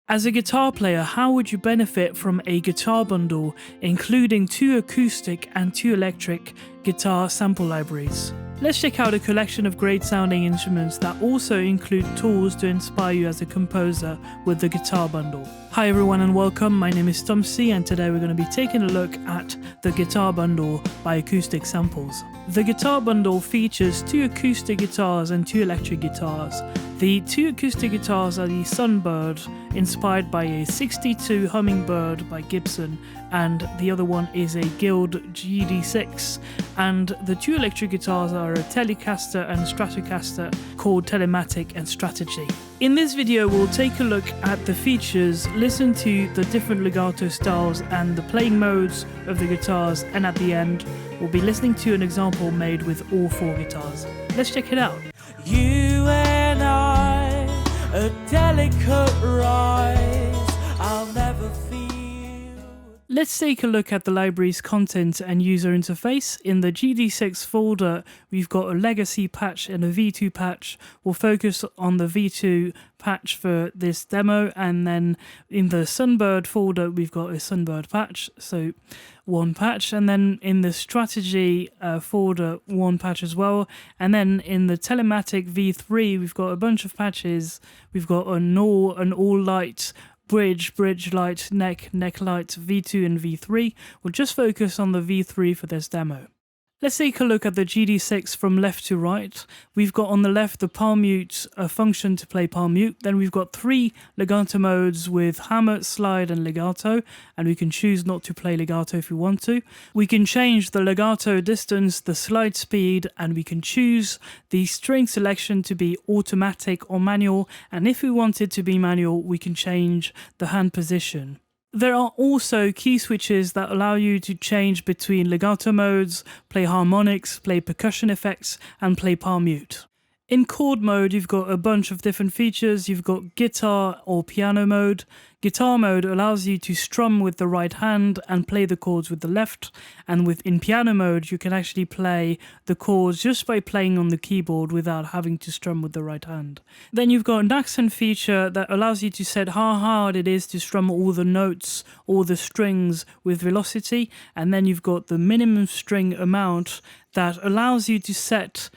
As a guitar player, how would you benefit from a guitar bundle including 2 acoustic and 2 electric guitar sample libraries? Let's check out a collection of great sounding instruments that also include tools to inspire you as a composer with the guitar bundle. Hi everyone and welcome, my name is ThomC and today we're going to be taking a look at the guitar bundle by Acoustic Samples. The guitar bundle features 2 acoustic guitars and 2 electric guitars. The 2 acoustic guitars are the Sunbird, inspired by a 62 Hummingbird by Gibson, and the other one is a Guild GD6. And the 2 electric guitars are a Telecaster and Stratocaster called Telematic and Strategy. In this video we'll take a look at the features, listen to the different legato styles and the playing modes of the guitars, and at the end we'll be listening to an example made with all 4 guitars. Let's check it out. You and I, a delicate rise, I'll never feel. Let's take a look at the library's content and user interface. In the GD6 folder, we've got a legacy patch and a V2 patch. We'll focus on the V2 patch for this demo, and then in the Sunbird folder, we've got a Sunbird patch, so 1 patch, and then in the strategy folder, 1 patch as well, and then in the Telematic V3, we've got a bunch of patches. We've got an all light, bridge light, neck light, V2 and V3. We'll just focus on the V3 for this demo. Let's take a look at the GD6 from left to right. We've got on the left the palm mute function to play palm mute. Then we've got 3 legato modes with hammer, slide and legato, and we can choose not to play legato if we want to. We can change the legato distance, the slide speed, and we can choose the string selection to be automatic or manual, and if we want it to be manual, we can change the hand position. There are also key switches that allow you to change between legato modes, play harmonics, play percussion effects, and play palm mute. In chord mode, you've got a bunch of different features. You've got guitar or piano mode. Guitar mode allows you to strum with the right hand and play the chords with the left. And in piano mode, you can actually play the chords just by playing on the keyboard without having to strum with the right hand. Then you've got an accent feature that allows you to set how hard it is to strum all the notes, all the strings with velocity. And then you've got the minimum string amount that allows you to set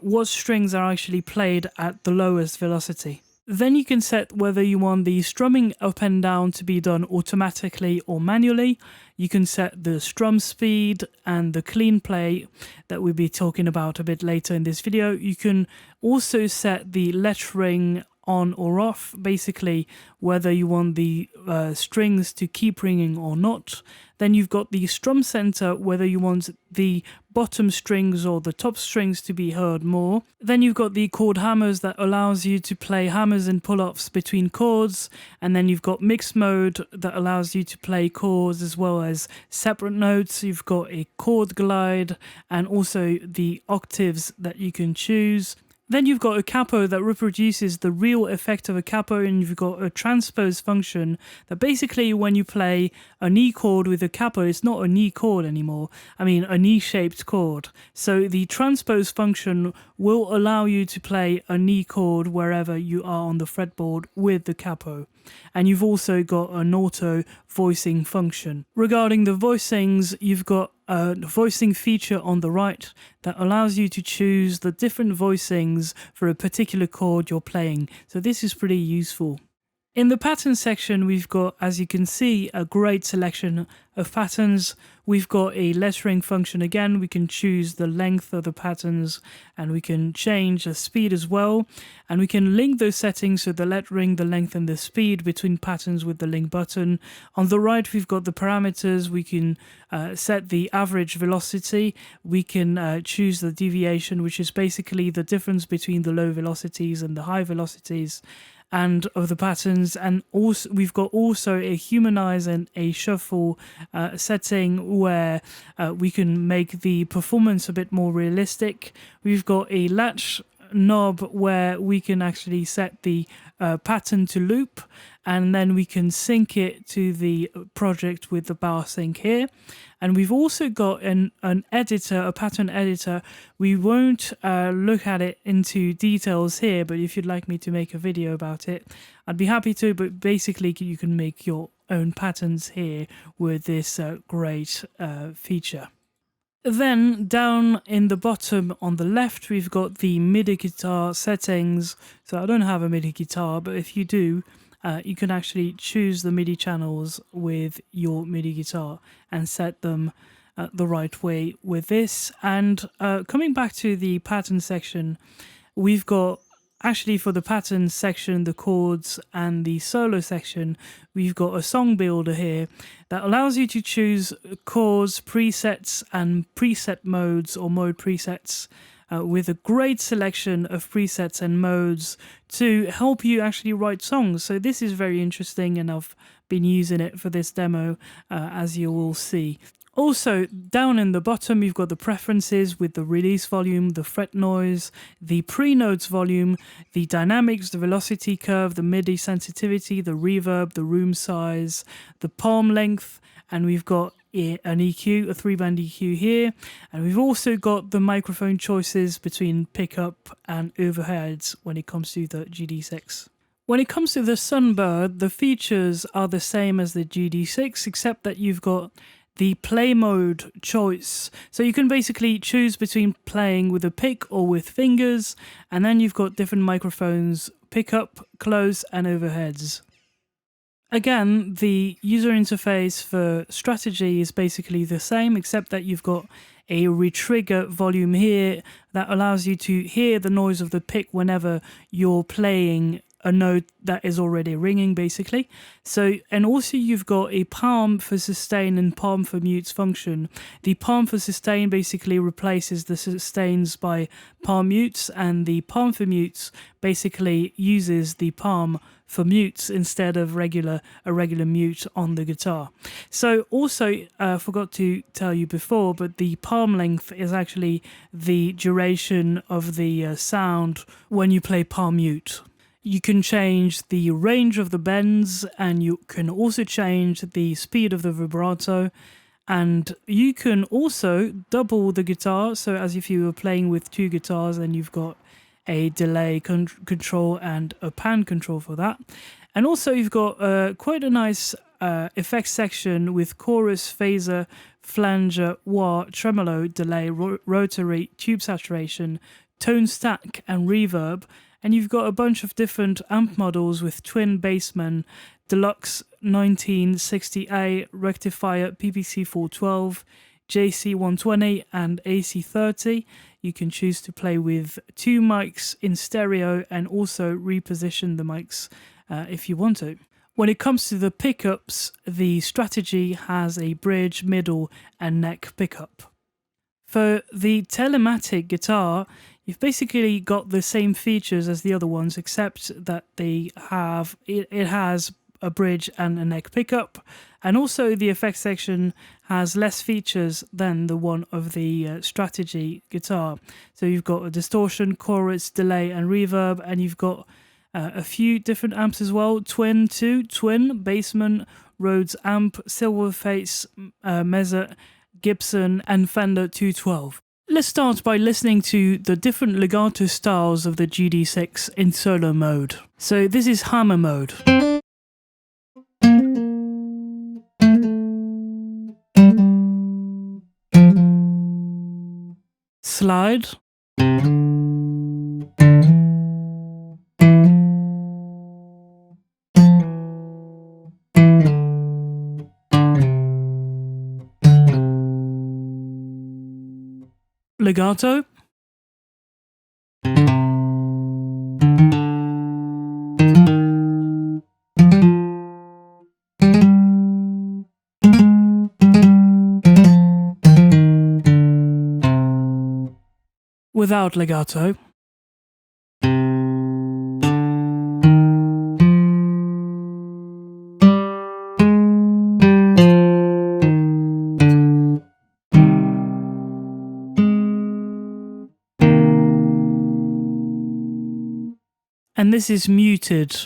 what strings are actually played at the lowest velocity. Then you can set whether you want the strumming up and down to be done automatically or manually. You can set the strum speed and the clean play that we'll be talking about a bit later in this video. You can also set the lettering on or off, basically whether you want the strings to keep ringing or not. Then you've got the strum center, whether you want the bottom strings or the top strings to be heard more. Then you've got the chord hammers that allows you to play hammers and pull-offs between chords. And then you've got mix mode that allows you to play chords as well as separate notes. You've got a chord glide and also the octaves that you can choose. Then you've got a capo that reproduces the real effect of a capo, and you've got a transpose function that basically when you play an E chord with a capo, it's not an E chord anymore. I mean, an E-shaped chord. So the transpose function will allow you to play an E chord wherever you are on the fretboard with the capo. And you've also got an auto voicing function. Regarding the voicings, you've got a voicing feature on the right that allows you to choose the different voicings for a particular chord you're playing. So this is pretty useful. In the pattern section, we've got, as you can see, a great selection of patterns. We've got a lettering function again. We can choose the length of the patterns and we can change the speed as well. And we can link those settings, so the lettering, the length and the speed between patterns with the link button. On the right, we've got the parameters. We can set the average velocity. We can choose the deviation, which is basically the difference between the low velocities and the high velocities and of the patterns. And also we've got also a humanize and a shuffle setting where we can make the performance a bit more realistic. We've got a latch knob where we can actually set the pattern to loop, and then we can sync it to the project with the bar sync here. And we've also got an editor, a pattern editor. We won't look at it into details here, but if you'd like me to make a video about it, I'd be happy to. But basically, you can make your own patterns here with this great feature. Then down in the bottom on the left, we've got the MIDI guitar settings. So I don't have a MIDI guitar, but if you do, you can actually choose the MIDI channels with your MIDI guitar and set them the right way with this. And coming back to the pattern section, we've got actually for the pattern section, the chords, and the solo section, we've got a song builder here that allows you to choose chords, presets, and preset modes or mode presets with a great selection of presets and modes to help you actually write songs. So this is very interesting, and I've been using it for this demo, as you will see. Also, down in the bottom, you've got the preferences with the release volume, the fret noise, the pre-notes volume, the dynamics, the velocity curve, the MIDI sensitivity, the reverb, the room size, the palm length, and we've got an EQ, a 3-band EQ here. And we've also got the microphone choices between pickup and overheads when it comes to the GD6. When it comes to the Sunbird, the features are the same as the GD6, except that you've got the play mode choice. So you can basically choose between playing with a pick or with fingers, and then you've got different microphones, pickup, close, and overheads. Again, the user interface for strategy is basically the same, except that you've got a retrigger volume here that allows you to hear the noise of the pick whenever you're playing a note that is already ringing, basically. So, and also you've got a palm for sustain and palm for mutes function. The palm for sustain basically replaces the sustains by palm mutes, and the palm for mutes basically uses the palm for mutes instead of a regular mute on the guitar. So also, I forgot to tell you before, but the palm length is actually the duration of the sound when you play palm mute. You can change the range of the bends, and you can also change the speed of the vibrato, and you can also double the guitar. So as if you were playing with two guitars, and you've got a delay control and a pan control for that. And also you've got quite a nice effects section with chorus, phaser, flanger, wah, tremolo, delay, rotary, tube saturation, tone stack, and reverb. And you've got a bunch of different amp models with twin bassmen, Deluxe 1960A, Rectifier PPC 412, JC 120 and AC 30. You can choose to play with two mics in stereo and also reposition the mics if you want to. When it comes to the pickups, the strategy has a bridge, middle, and neck pickup. For the Telematic guitar, you've basically got the same features as the other ones, except that it has a bridge and a neck pickup, and also the effects section has less features than the one of the strategy guitar. So you've got a distortion, chorus, delay, and reverb, and you've got a few different amps as well. Twin, Bassman, Rhodes amp, Silverface, Meza, Gibson, and Fender 212. Let's start by listening to the different legato styles of the GD6 in solo mode. So this is hammer mode. Slide. Legato. Without legato. And this is muted.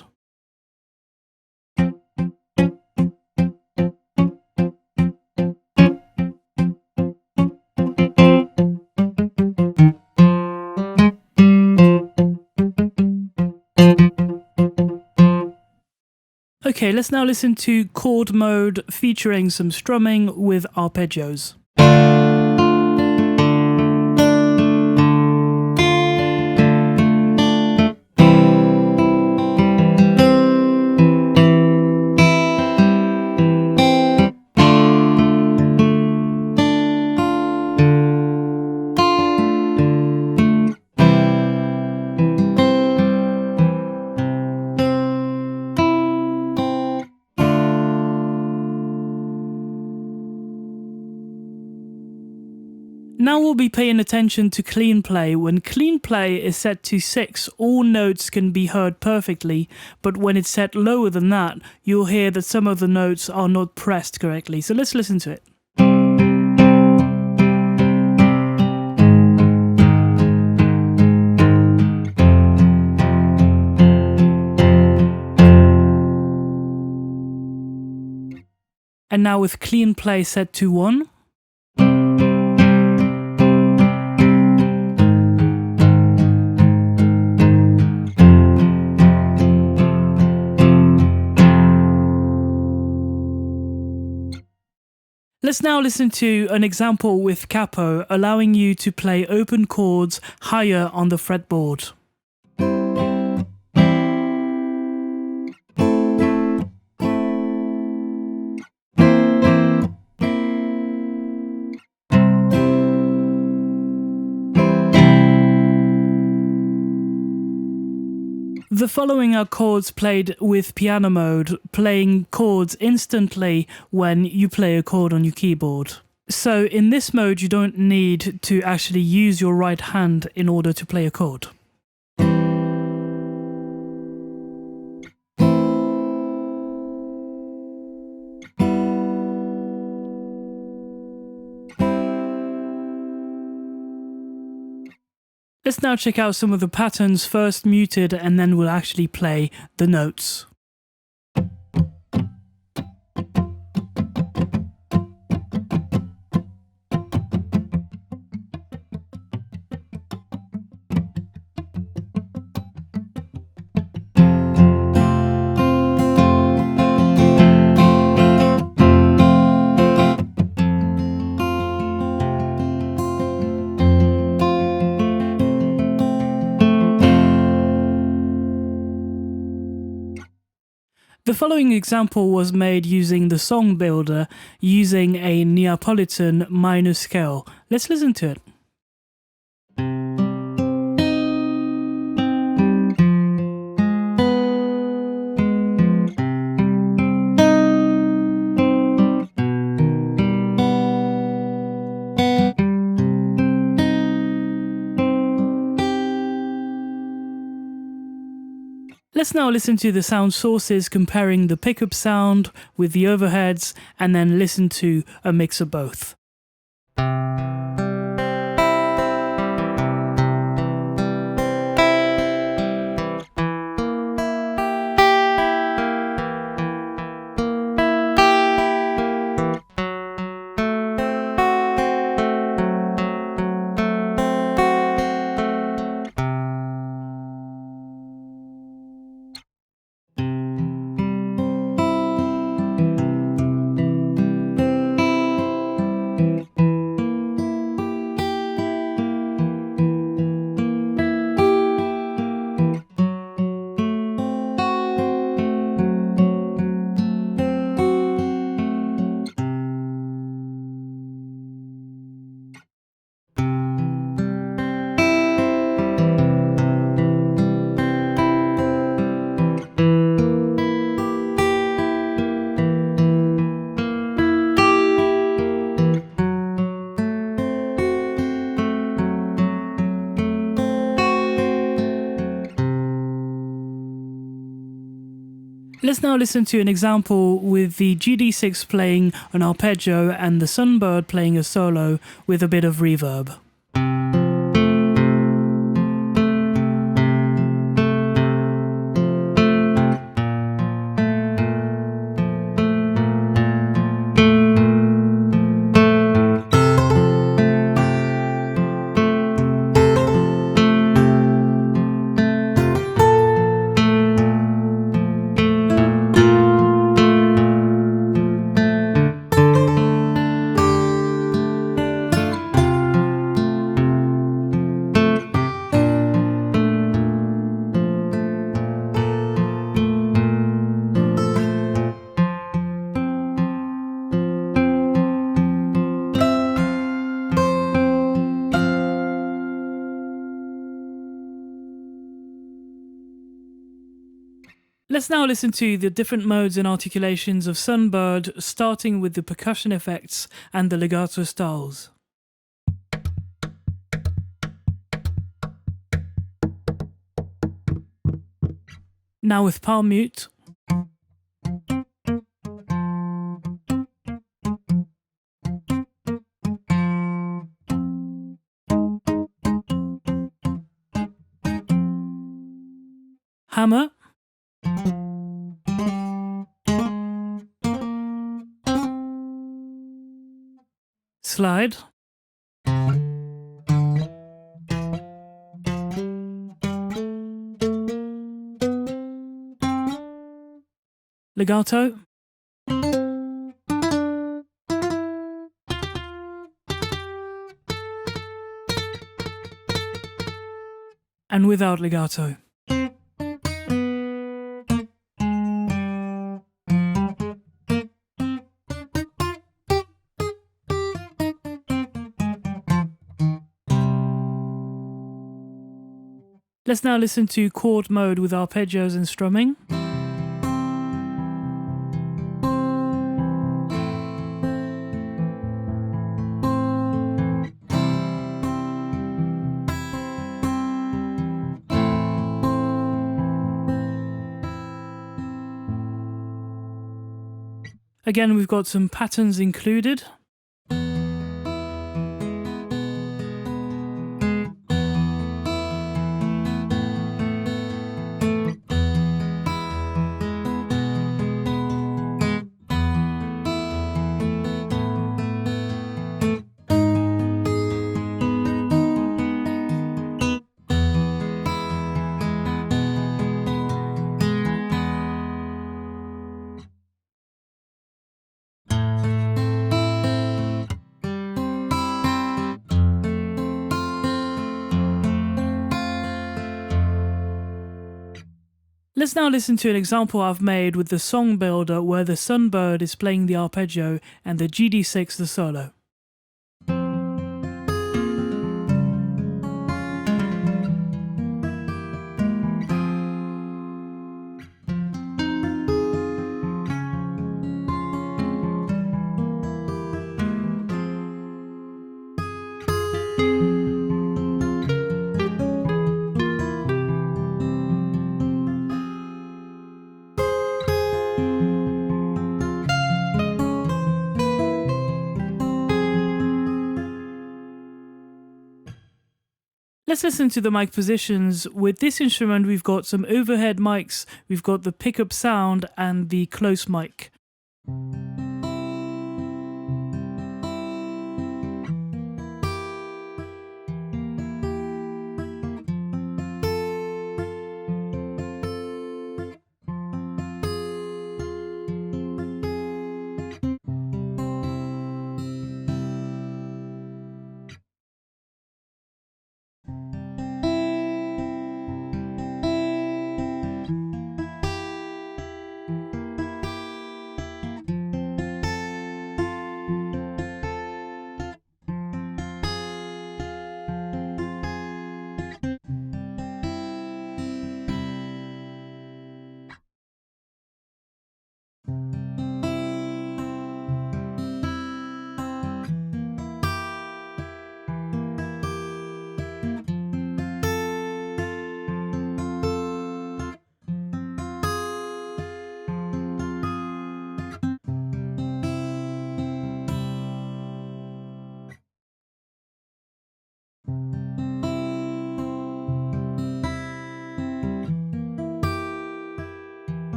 Okay, let's now listen to chord mode featuring some strumming with arpeggios. Now we'll be paying attention to clean play. When clean play is set to 6, all notes can be heard perfectly, but when it's set lower than that, you'll hear that some of the notes are not pressed correctly. So let's listen to it. And now with clean play set to 1. Let's now listen to an example with capo, allowing you to play open chords higher on the fretboard. The following are chords played with piano mode, playing chords instantly when you play a chord on your keyboard. So in this mode, you don't need to actually use your right hand in order to play a chord. Let's now check out some of the patterns, first muted, and then we'll actually play the notes. The following example was made using the song builder, using a Neapolitan minor scale. Let's listen to it. Let's now listen to the sound sources, comparing the pickup sound with the overheads, and then listen to a mix of both. Let's now listen to an example with the GD6 playing an arpeggio and the Sunbird playing a solo with a bit of reverb. Let's now listen to the different modes and articulations of Sunbird, starting with the percussion effects and the legato styles. Now with palm mute. Hammer. Slide. Legato. And without legato. Let's now listen to chord mode with arpeggios and strumming. Again, we've got some patterns included. Let's now listen to an example I've made with the song builder where the Sunbird is playing the arpeggio and the GD6 the solo. Let's listen to the mic positions. With this instrument, we've got some overhead mics, we've got the pickup sound and the close mic.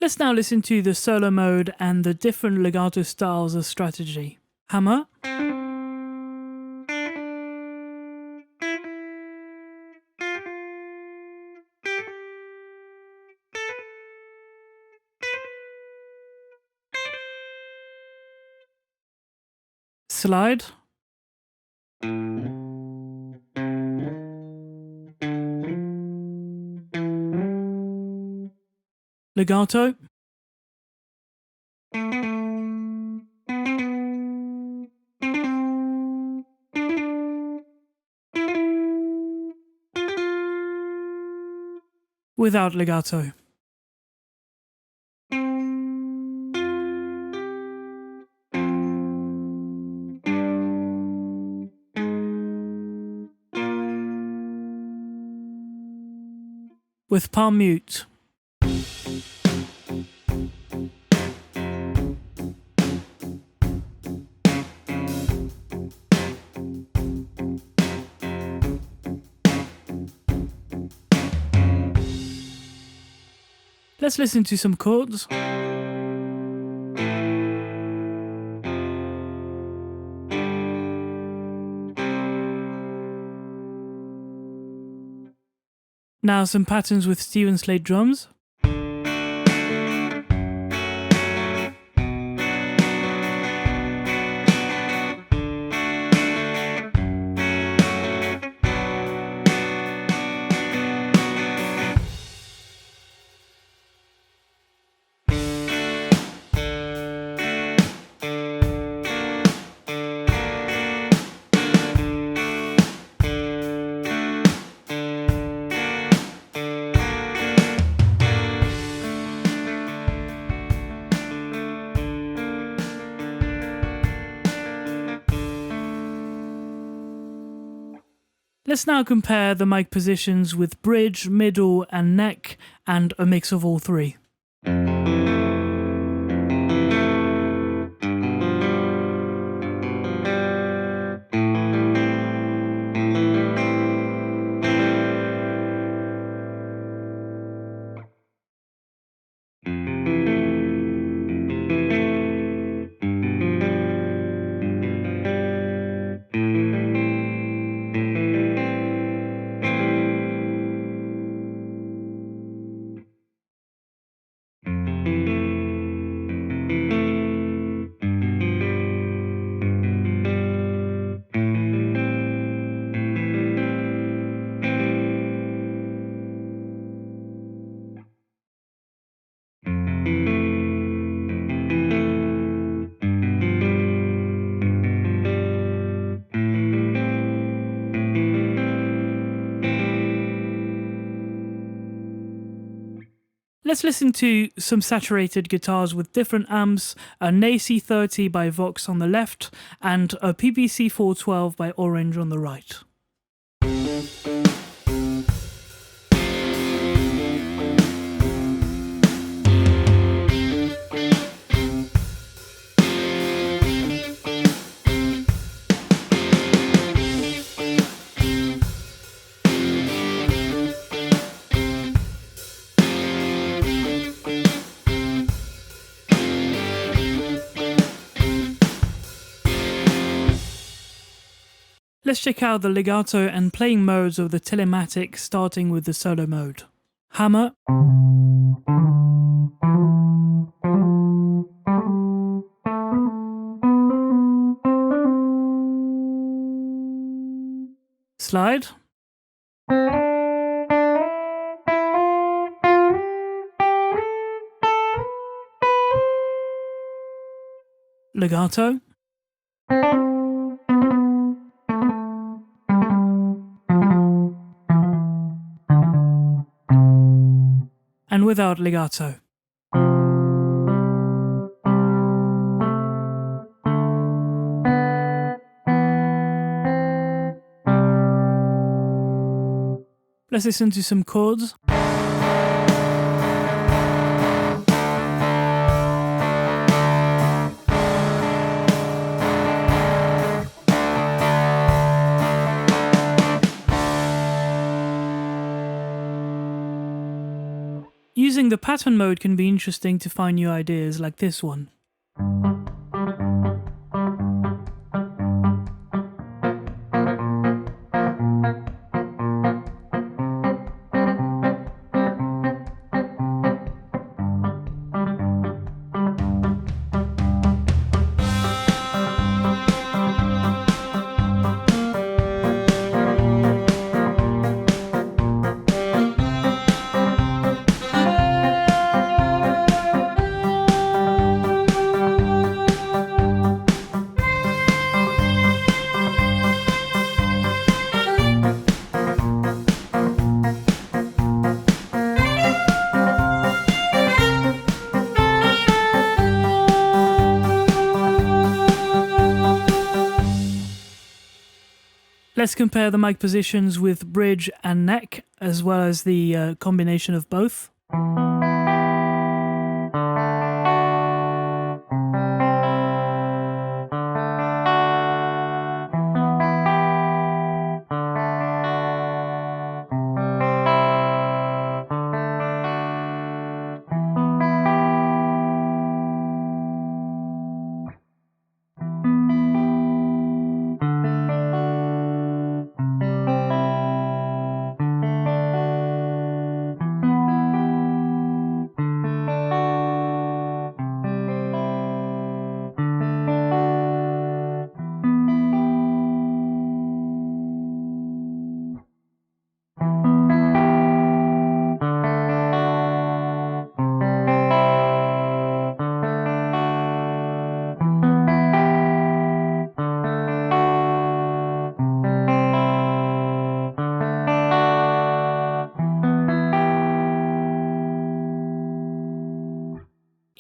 Let's now listen to the solo mode and the different legato styles of strategy. Hammer. Slide. Legato. without legato. With palm mute. Let's listen to some chords. Now some patterns with Steven Slate drums. Let's now compare the mic positions with bridge, middle and neck, and a mix of all three. Let's listen to some saturated guitars with different amps, a NAC 30 by Vox on the left, and a PPC 412 by Orange on the right. Let's check out the legato and playing modes of the Telematic, starting with the solo mode. Hammer. Slide. Legato. And without legato. Let's listen to some chords. Using the pattern mode can be interesting to find new ideas like this one. Let's compare the mic positions with bridge and neck, as well as the combination of both.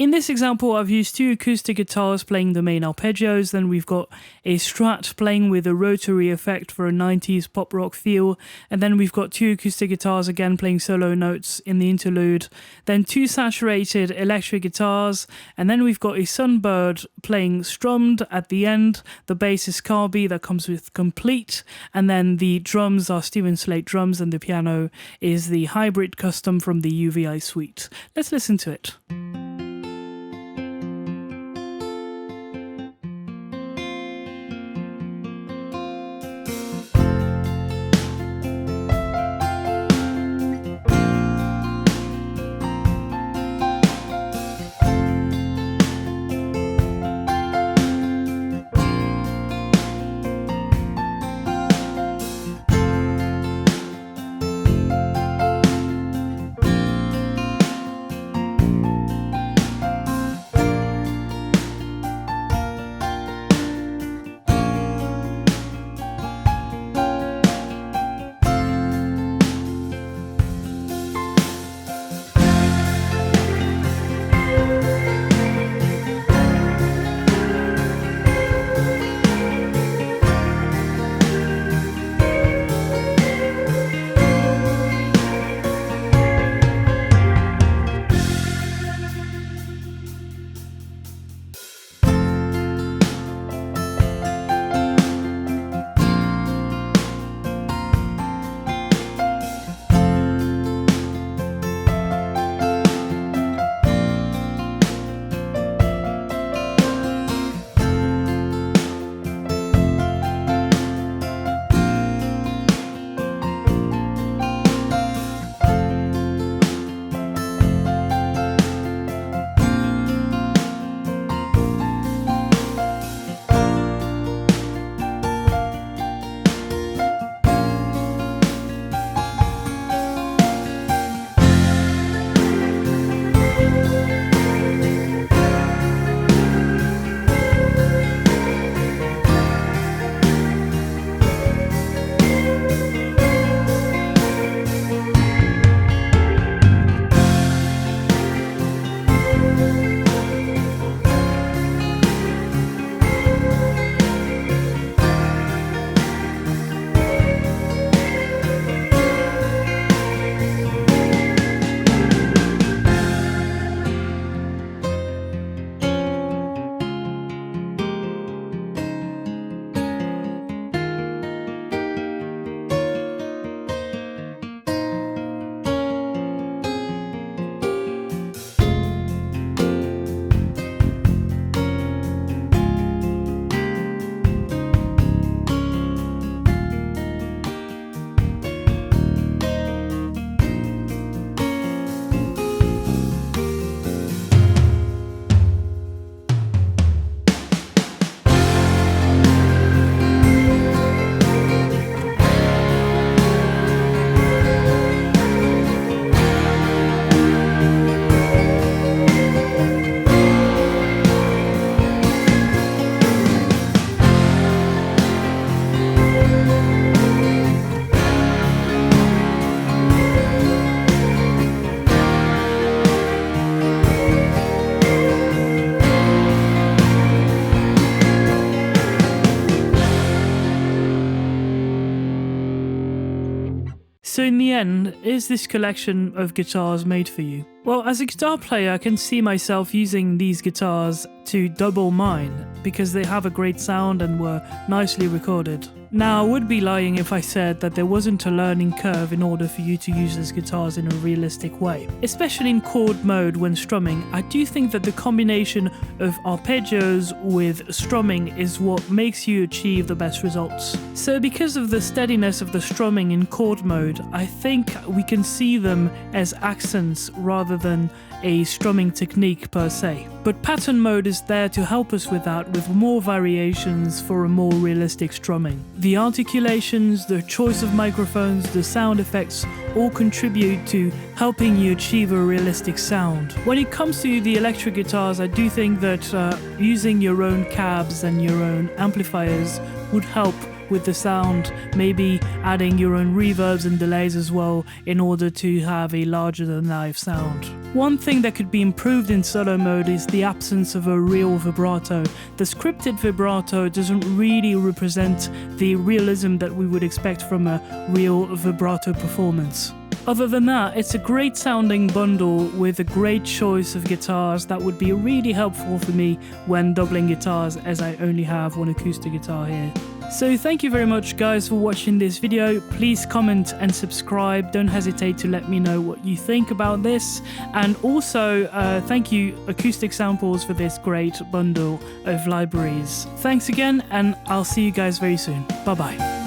In this example, I've used two acoustic guitars playing the main arpeggios, then we've got a Strat playing with a rotary effect for a 90s pop rock feel, and then we've got two acoustic guitars again playing solo notes in the interlude, then two saturated electric guitars, and then we've got a Sunbird playing strummed at the end. The bass is Carby, that comes with Complete, and then the drums are Steven Slate drums, and the piano is the hybrid custom from the UVI suite. Let's listen to it. So in the end, is this collection of guitars made for you? Well, as a guitar player, I can see myself using these guitars to double mine because they have a great sound and were nicely recorded. Now, I would be lying if I said that there wasn't a learning curve in order for you to use these guitars in a realistic way. Especially in chord mode when strumming, I do think that the combination of arpeggios with strumming is what makes you achieve the best results. So because of the steadiness of the strumming in chord mode, I think we can see them as accents rather than a strumming technique per se. But pattern mode is there to help us with that, with more variations for a more realistic strumming. The articulations, the choice of microphones, the sound effects all contribute to helping you achieve a realistic sound. When it comes to the electric guitars, I do think that using your own cabs and your own amplifiers would help with the sound, maybe adding your own reverbs and delays as well in order to have a larger than life sound. One thing that could be improved in solo mode is the absence of a real vibrato. The scripted vibrato doesn't really represent the realism that we would expect from a real vibrato performance. Other than that, it's a great sounding bundle with a great choice of guitars that would be really helpful for me when doubling guitars, as I only have one acoustic guitar here. So thank you very much guys for watching this video. Please comment and subscribe. Don't hesitate to let me know what you think about this. And also thank you Acoustic Samples for this great bundle of libraries. Thanks again, and I'll see you guys very soon. Bye bye.